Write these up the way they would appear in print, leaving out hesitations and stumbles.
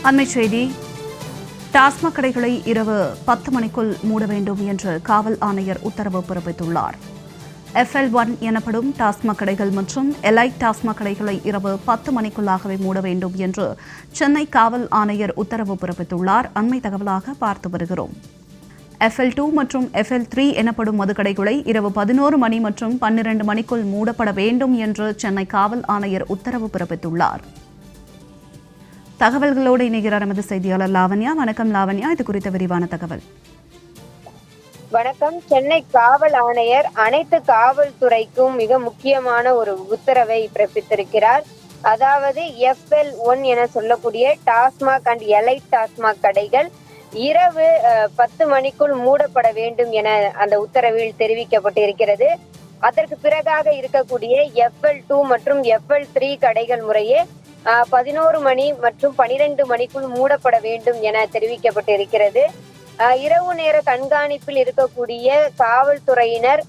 அண்மைச் செய்தி. டாஸ்மாக் கடைகளை இரவு 10 மணிக்குள் மூட வேண்டும் என்று காவல் ஆணையர் உத்தரவு பிறப்பித்துள்ளார். FL1 எனப்படும் டாஸ்மாக் கடைகள் மற்றும் எலைட் டாஸ்மாக் கடைகளை இரவு 10 மணிக்குள்ளாகவே மூட வேண்டும் என்று சென்னை காவல் ஆணையர் உத்தரவு பிறப்பித்துள்ளார். அண்மை தகவலாக பார்த்து வருகிறோம். FL2 மற்றும் FL3 எனப்படும் மதுக்கடைகளை இரவு 11 மணி மற்றும் 12 மணிக்குள் மூடப்பட வேண்டும் என்று சென்னை காவல் ஆணையர் உத்தரவு பிறப்பித்துள்ளார். தகவல்களோடு இணைகிறார் நமது செய்தியாளர் லாவண்யா. வணக்கம் லாவண்யா, இது குறித்த விரிவான தகவல். வணக்கம். சென்னை காவல் ஆணையர் அனைத்து காவல்துறைக்கும் மிக முக்கியமான ஒரு உத்தரவை பிறப்பித்திருக்கிறார். அதாவது FL1 என சொல்லக்கூடிய டாஸ்மாக் அண்ட் எலைட் டாஸ்மாக் கடைகள் இரவு 10 மணிக்குள் மூடப்பட வேண்டும் என அந்த உத்தரவில் தெரிவிக்கப்பட்டிருக்கிறது. அதற்கு பிறகாக இருக்கக்கூடிய FL2 மற்றும் FL3 கடைகள் முறையே 11 மணி மற்றும் 12 மணிக்குள் மூடப்பட வேண்டும் என தெரிவிக்கப்பட்டிருக்கிறது. இரவு நேர கண்காணிப்பில் இருக்கக்கூடிய காவல்துறையினர்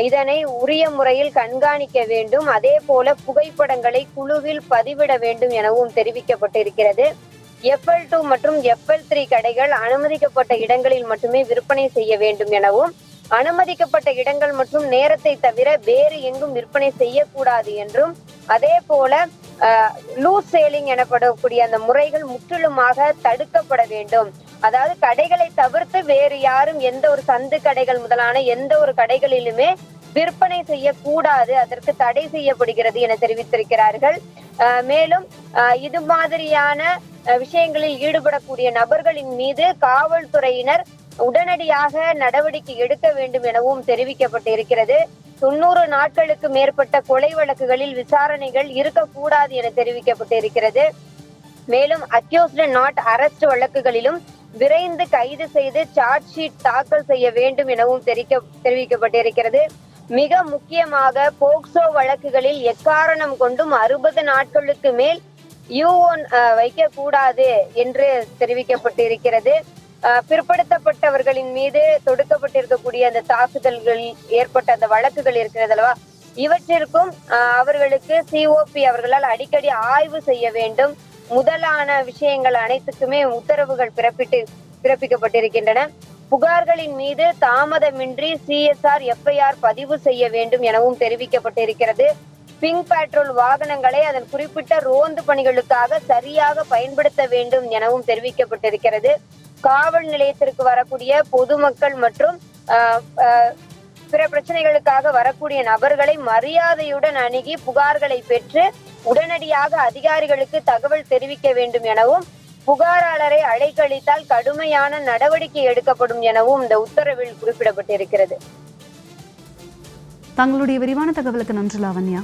இதனை உரிய முறையில் கண்காணிக்க வேண்டும். அதே போல புகைப்படங்களை குழுவில் பதிவிட வேண்டும் எனவும் தெரிவிக்கப்பட்டிருக்கிறது. FL2 மற்றும் FL3 கடைகள் அனுமதிக்கப்பட்ட இடங்களில் மட்டுமே விற்பனை செய்ய வேண்டும் எனவும், அனுமதிக்கப்பட்ட இடங்கள் மற்றும் நேரத்தை தவிர வேறு எங்கும் விற்பனை செய்யக்கூடாது என்றும், அதே போல லூஸ் சேலிங் எனப்படக்கூடிய அந்த முறைகள் முற்றிலுமாக தடுக்கப்பட வேண்டும். அதாவது கடைகளை தவிர்த்து வேறு யாரும் எந்த ஒரு சந்து கடைகள் முதலான எந்த ஒரு கடைகளிலுமே விற்பனை செய்யக்கூடாது, அதற்கு தடை செய்யப்படுகிறது என தெரிவித்திருக்கிறார்கள். மேலும் இது மாதிரியான விஷயங்களில் ஈடுபடக்கூடிய நபர்களின் மீது காவல்துறையினர் உடனடியாக நடவடிக்கை எடுக்க வேண்டும் எனவும் தெரிவிக்கப்பட்டிருக்கிறது. 90 நாட்களுக்கு மேற்பட்ட கொலை வழக்குகளில் விசாரணைகள் இருக்கக்கூடாது என தெரிவிக்கப்பட்டிருக்கிறது. மேலும் அக்யூஸ்டு நாட் அரெஸ்ட் வழக்குகளிலும் விரைந்து கைது செய்து சார்ஜ் ஷீட் தாக்கல் செய்ய வேண்டும் எனவும் தெரிவிக்கப்பட்டிருக்கிறது. மிக முக்கியமாக போக்சோ வழக்குகளில் எக்காரணம் கொண்டும் 60 நாட்களுக்கு மேல் U1 வைக்க கூடாது என்று தெரிவிக்கப்பட்டிருக்கிறது. பிற்படுத்தப்பட்டவர்களின் மீது தொடுக்கப்பட்டிருக்கக்கூடிய அந்த தாக்குதல்களில் ஏற்பட்ட அந்த வழக்குகள் இருக்கிறது அல்லவா, இவற்றிற்கும் அவர்களுக்கு COP அவர்களால் அடிக்கடி ஆய்வு செய்ய வேண்டும் முதலான விஷயங்கள் அனைத்துக்குமே உத்தரவுகள் பிறப்பிக்கப்பட்டிருக்கின்றன. புகார்களின் மீது தாமதமின்றி CSR FIR பதிவு செய்ய வேண்டும் எனவும் தெரிவிக்கப்பட்டிருக்கிறது. பிங்க் பேட்ரோல் வாகனங்களை அதன் குறிப்பிட்ட ரோந்து பணிகளுக்காக சரியாக பயன்படுத்த வேண்டும் எனவும் தெரிவிக்கப்பட்டிருக்கிறது. காவல் நிலையத்திற்கு வரக்கூடிய பொதுமக்கள் மற்றும் பிற பிரச்சனைகளுக்காக வரக்கூடிய நபர்களை மரியாதையுடன் அணுகி புகார்களை பெற்று உடனடியாக அதிகாரிகளுக்கு தகவல் தெரிவிக்க வேண்டும் எனவும், புகாராளரை அழைக்கழித்தால் கடுமையான நடவடிக்கை எடுக்கப்படும் எனவும் இந்த உத்தரவில் குறிப்பிடப்பட்டிருக்கிறது. தங்களுடைய விரிவான தகவலுக்கு நன்றி லாவண்யா.